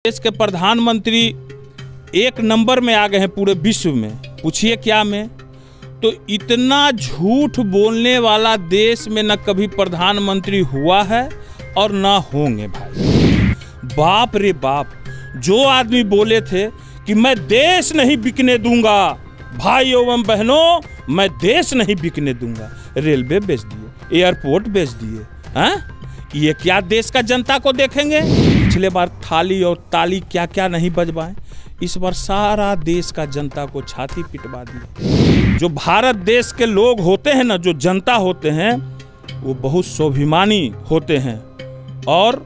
देश के प्रधानमंत्री एक नंबर में आ गए हैं पूरे विश्व में। पूछिए क्या में? तो इतना झूठ बोलने वाला देश में न कभी प्रधानमंत्री हुआ है और ना होंगे भाई। बाप रे बाप, जो आदमी बोले थे कि मैं देश नहीं बिकने दूंगा, भाई एवं बहनों, मैं देश नहीं बिकने दूंगा, रेलवे बेच दिए, एयरपोर्ट बेच दिए। हैं? ये क्या देश का जनता को देखेंगे? पिछले बार थाली और ताली क्या क्या नहीं बजवाएं, इस बार सारा देश का जनता को छाती पिटवा दिए। जो भारत देश के लोग होते हैं ना, जो जनता होते हैं, वो बहुत स्वाभिमानी होते हैं और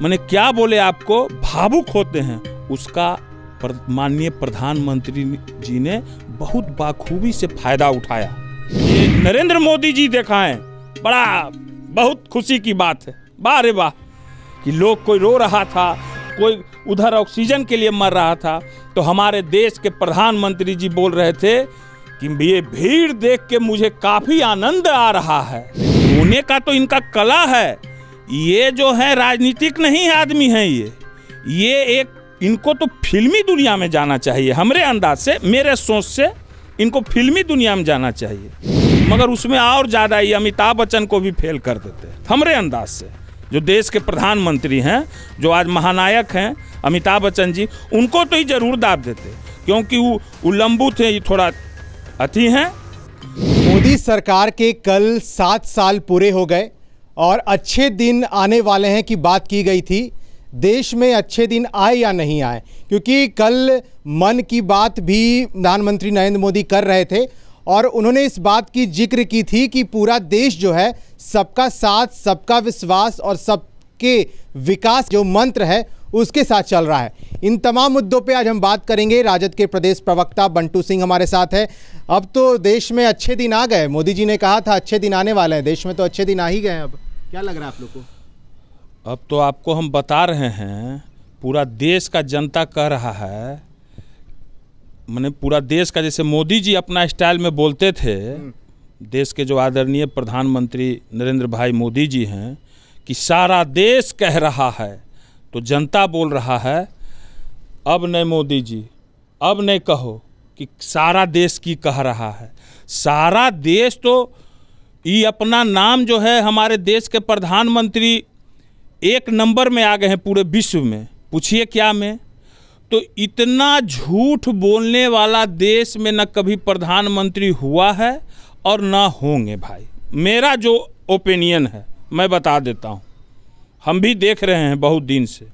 मैंने क्या बोले आपको, भावुक होते हैं। उसका माननीय प्रधानमंत्री जी ने बहुत बाखूबी से फायदा उठाया। ये नरेंद्र मोदी जी दिखाएं, बड़ा बहुत खुशी की बात है। वाह रे वाह, कि लोग कोई रो रहा था, कोई उधर ऑक्सीजन के लिए मर रहा था, तो हमारे देश के प्रधानमंत्री जी बोल रहे थे कि ये भीड़ देख के मुझे काफी आनंद आ रहा है। रोने का तो इनका कला है। ये जो है राजनीतिक नहीं आदमी है, ये एक, इनको तो फिल्मी दुनिया में जाना चाहिए। हमारे अंदाज से, मेरे सोच से इनको फिल्मी दुनिया में जाना चाहिए, मगर उसमें और ज़्यादा ये अमिताभ बच्चन को भी फेल कर देते हैं हमारे अंदाज से। जो देश के प्रधानमंत्री हैं, जो आज महानायक हैं अमिताभ बच्चन जी, उनको तो ही जरूर दाब देते, क्योंकि वो लंबू थे, ये थोड़ा अति हैं। मोदी सरकार के कल 7 साल पूरे हो गए और अच्छे दिन आने वाले हैं की बात की गई थी। देश में अच्छे दिन आए या नहीं आए, क्योंकि कल मन की बात भी प्रधानमंत्री नरेंद्र मोदी कर रहे थे और उन्होंने इस बात की जिक्र की थी कि पूरा देश जो है सबका साथ, सबका विश्वास और सबके विकास जो मंत्र है उसके साथ चल रहा है। इन तमाम मुद्दों पे आज हम बात करेंगे। राजद के प्रदेश प्रवक्ता बंटू सिंह हमारे साथ है। अब तो देश में अच्छे दिन आ गए, मोदी जी ने कहा था अच्छे दिन आने वाले हैं, देश में तो अच्छे दिन आ ही गए। अब क्या लग रहा है आप लोग को? अब तो आपको हम बता रहे हैं, पूरा देश का जनता कह रहा है, मैंने पूरा देश का, जैसे मोदी जी अपना स्टाइल में बोलते थे, देश के जो आदरणीय प्रधानमंत्री नरेंद्र भाई मोदी जी हैं, कि सारा देश कह रहा है, तो जनता बोल रहा है अब नहीं मोदी जी, अब नहीं कहो कि सारा देश की कह रहा है। सारा देश तो ये अपना नाम जो है, हमारे देश के प्रधानमंत्री एक नंबर में आ गए हैं पूरे विश्व में। पूछिए क्या में? तो इतना झूठ बोलने वाला देश में न कभी प्रधानमंत्री हुआ है और ना होंगे भाई। मेरा जो ओपिनियन है मैं बता देता हूँ, हम भी देख रहे हैं बहुत दिन से।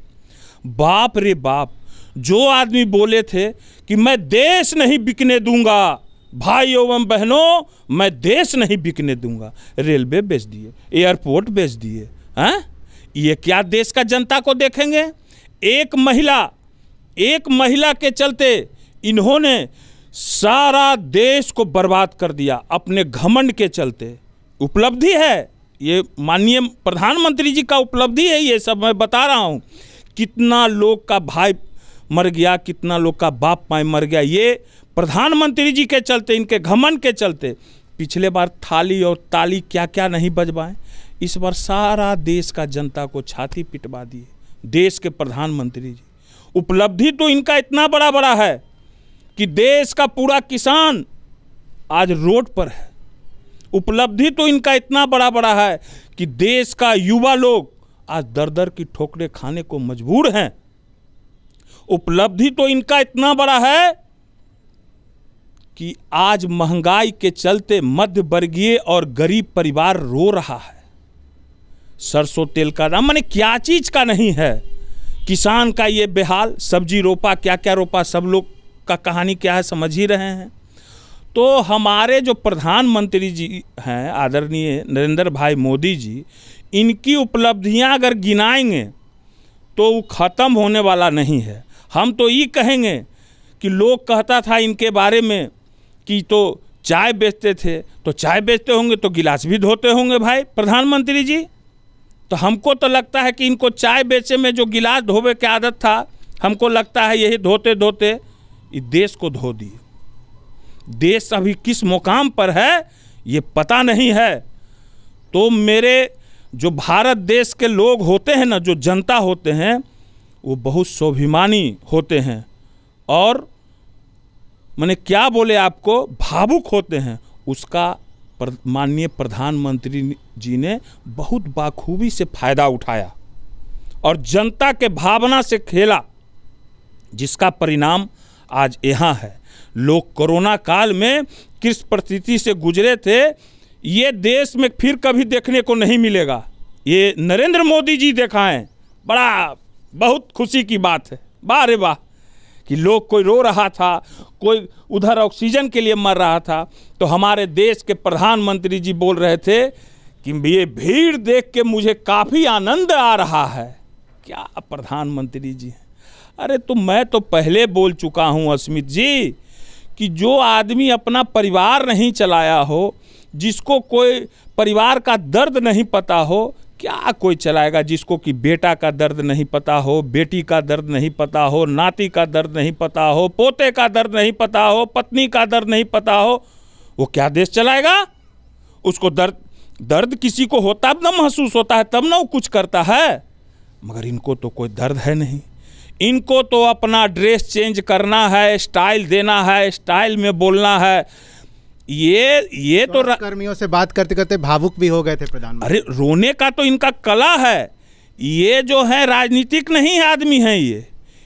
बाप रे बाप, जो आदमी बोले थे कि मैं देश नहीं बिकने दूंगा, भाई एवं बहनों, मैं देश नहीं बिकने दूंगा, रेलवे बेच दिए, एयरपोर्ट बेच दिए। हैं? ये क्या देश का जनता को देखेंगे? एक महिला के चलते इन्होंने सारा देश को बर्बाद कर दिया, अपने घमंड के चलते। उपलब्धि है ये, माननीय प्रधानमंत्री जी का उपलब्धि है ये सब मैं बता रहा हूँ। कितना लोग का भाई मर गया, कितना लोग का बाप माई मर गया, ये प्रधानमंत्री जी के चलते, इनके घमंड के चलते। पिछले बार थाली और ताली क्या क्या नहीं बजवाएं, इस बार सारा देश का जनता को छाती पिटवा दिए देश के प्रधानमंत्री जी। उपलब्धि तो इनका इतना बड़ा बड़ा है कि देश का पूरा किसान आज रोड पर है। उपलब्धि तो इनका इतना बड़ा बड़ा है कि देश का युवा लोग आज दर दर की ठोकरें खाने को मजबूर हैं। उपलब्धि तो इनका इतना बड़ा है कि आज महंगाई के चलते मध्य वर्गीय और गरीब परिवार रो रहा है। सरसों तेल का दाम, माने क्या चीज का नहीं है। किसान का ये बेहाल, सब्जी रोपा, क्या क्या रोपा, सब लोग का कहानी क्या है समझ ही रहे हैं। तो हमारे जो प्रधानमंत्री जी हैं आदरणीय नरेंद्र भाई मोदी जी, इनकी उपलब्धियां अगर गिनाएंगे तो वो ख़त्म होने वाला नहीं है। हम तो ये कहेंगे कि लोग कहता था इनके बारे में कि तो चाय बेचते थे, तो चाय बेचते होंगे तो गिलास भी धोते होंगे भाई प्रधानमंत्री जी। तो हमको तो लगता है कि इनको चाय बेचे में जो गिलास धोवे की आदत था, हमको लगता है यही धोते धोते इस देश को धो दिए। देश अभी किस मुकाम पर है ये पता नहीं है। तो मेरे जो भारत देश के लोग होते हैं ना, जो जनता होते हैं, वो बहुत स्वाभिमानी होते हैं और मैंने क्या बोले आपको, भावुक होते हैं। उसका माननीय प्रधानमंत्री जी ने बहुत बाखूबी से फायदा उठाया और जनता के भावना से खेला, जिसका परिणाम आज यहाँ है। लोग कोरोना काल में किस परिस्थिति से गुजरे थे, ये देश में फिर कभी देखने को नहीं मिलेगा। ये नरेंद्र मोदी जी दिखाएं, बड़ा बहुत खुशी की बात है। वाह रे वाह, कि लोग कोई रो रहा था, कोई उधर ऑक्सीजन के लिए मर रहा था, तो हमारे देश के प्रधानमंत्री जी बोल रहे थे कि ये भीड़ देख के मुझे काफ़ी आनंद आ रहा है। क्या प्रधानमंत्री जी हैं। अरे तो मैं तो पहले बोल चुका हूँ अस्मित जी कि जो आदमी अपना परिवार नहीं चलाया हो, जिसको कोई परिवार का दर्द नहीं पता हो, क्या कोई चलाएगा। जिसको कि बेटा का दर्द नहीं पता हो, बेटी का दर्द नहीं पता हो, नाती का दर्द नहीं पता हो, पोते का दर्द नहीं पता हो, पत्नी का दर्द नहीं पता हो, वो क्या देश चलाएगा। उसको दर्द किसी को होता है, तब महसूस होता है, तब ना वो कुछ करता है। मगर इनको तो कोई दर्द है नहीं। इनको तो अपना ड्रेस चेंज करना है, स्टाइल देना है, स्टाइल में बोलना है। ये तो कर्मियों से बात करते करते भावुक भी हो गए थे प्रधानमंत्री। अरे रोने का तो इनका कला है। ये जो है राजनीतिक नहीं आदमी है,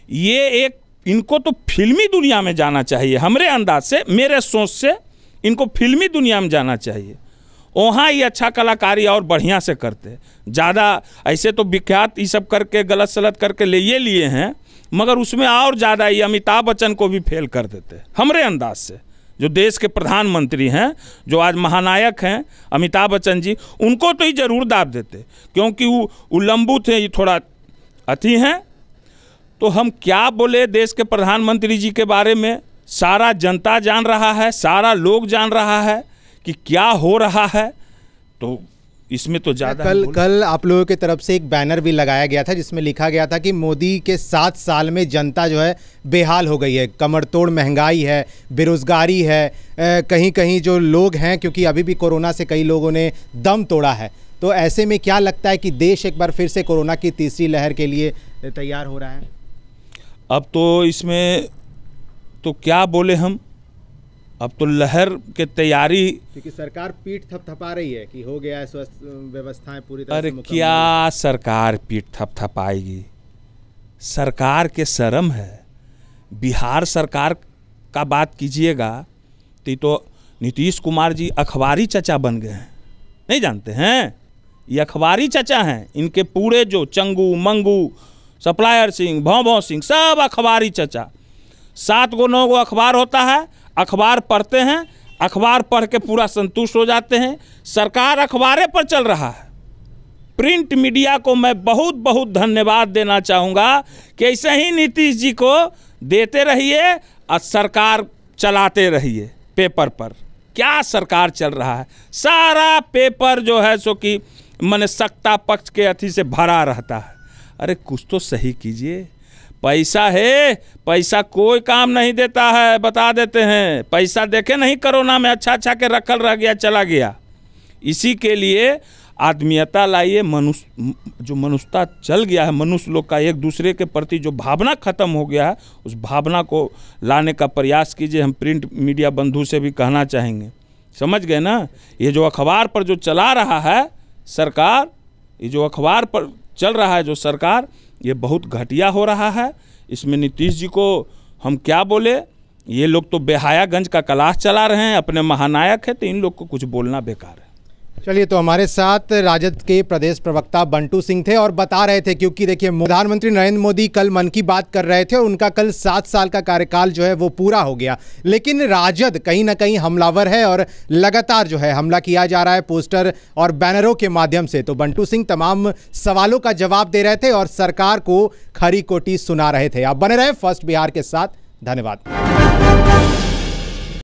ये एक इनको तो फिल्मी दुनिया में जाना चाहिए। हमारे अंदाज से, मेरे सोच से इनको फिल्मी दुनिया में जाना चाहिए। वहाँ ये अच्छा कलाकारी और बढ़िया से करते। ज़्यादा ऐसे तो विख्यात ये सब करके गलत सलत करके लिए हैं, मगर उसमें और ज़्यादा ये अमिताभ बच्चन को भी फेल कर देते हमारे अंदाज से। जो देश के प्रधानमंत्री हैं, जो आज महानायक हैं अमिताभ बच्चन जी, उनको तो ही जरूर दाब देते, क्योंकि वो लंबू थे, ये थोड़ा अति हैं। तो हम क्या बोले देश के प्रधानमंत्री जी के बारे में। सारा जनता जान रहा है, सारा लोग जान रहा है कि क्या हो रहा है। तो इसमें तो ज़्यादा कल आप लोगों की तरफ से एक बैनर भी लगाया गया था जिसमें लिखा गया था कि मोदी के 7 साल में जनता जो है बेहाल हो गई है, कमर तोड़ महंगाई है, बेरोजगारी है, कहीं कहीं जो लोग हैं, क्योंकि अभी भी कोरोना से कई लोगों ने दम तोड़ा है। तो ऐसे में क्या लगता है कि देश एक बार फिर से कोरोना की तीसरी लहर के लिए तैयार हो रहा है? अब तो इसमें तो क्या बोले हम, अब तो लहर के तैयारी, क्योंकि सरकार पीठ थपथपा रही है कि हो गया है स्वास्थ्य व्यवस्थाएं पूरी तरह से मुकम्मल। क्या सरकार पीठ थपथपाएगी? सरकार के शर्म है। बिहार सरकार का बात कीजिएगा तो नीतीश कुमार जी अखबारी चचा बन गए हैं, नहीं जानते हैं? ये अखबारी चचा हैं। इनके पूरे जो चंगू मंगू, सप्लायर सिंह, भौं सिंह, सब अखबारी चचा। 7 गो 9 गो अखबार होता है, अखबार पढ़ते हैं, अखबार पढ़ के पूरा संतुष्ट हो जाते हैं। सरकार अखबारे पर चल रहा है। प्रिंट मीडिया को मैं बहुत बहुत धन्यवाद देना चाहूँगा कि ऐसे ही नीतीश जी को देते रहिए और सरकार चलाते रहिए पेपर पर। क्या सरकार चल रहा है, सारा पेपर जो है सो कि माने सत्ता पक्ष के अथी से भरा रहता है। अरे कुछ तो सही कीजिए। पैसा है, पैसा कोई काम नहीं देता है, बता देते हैं। पैसा देखे नहीं कोरोना में, अच्छा अच्छा के रखल रह गया, चला गया। इसी के लिए आदमीयता लाइए। जो मनुष्यता चल गया है, मनुष्य लोग का एक दूसरे के प्रति जो भावना खत्म हो गया है, उस भावना को लाने का प्रयास कीजिए। हम प्रिंट मीडिया बंधु से भी कहना चाहेंगे, समझ गए ना? ये जो अखबार पर जो चला रहा है सरकार, ये जो अखबार पर चल रहा है जो सरकार, ये बहुत घटिया हो रहा है। इसमें नीतीश जी को हम क्या बोले? ये लोग तो बेहायागंज का क्लास चला रहे हैं, अपने महानायक है, तो इन लोग को कुछ बोलना बेकार है। चलिए, तो हमारे साथ राजद के प्रदेश प्रवक्ता बंटू सिंह थे और बता रहे थे, क्योंकि देखिए प्रधानमंत्री नरेंद्र मोदी कल मन की बात कर रहे थे और उनका कल 7 साल का कार्यकाल जो है वो पूरा हो गया, लेकिन राजद कहीं ना कहीं हमलावर है और लगातार जो है हमला किया जा रहा है पोस्टर और बैनरों के माध्यम से। तो बंटू सिंह तमाम सवालों का जवाब दे रहे थे और सरकार को खरी खोटी सुना रहे थे। आप बने रहे फर्स्ट बिहार के साथ। धन्यवाद।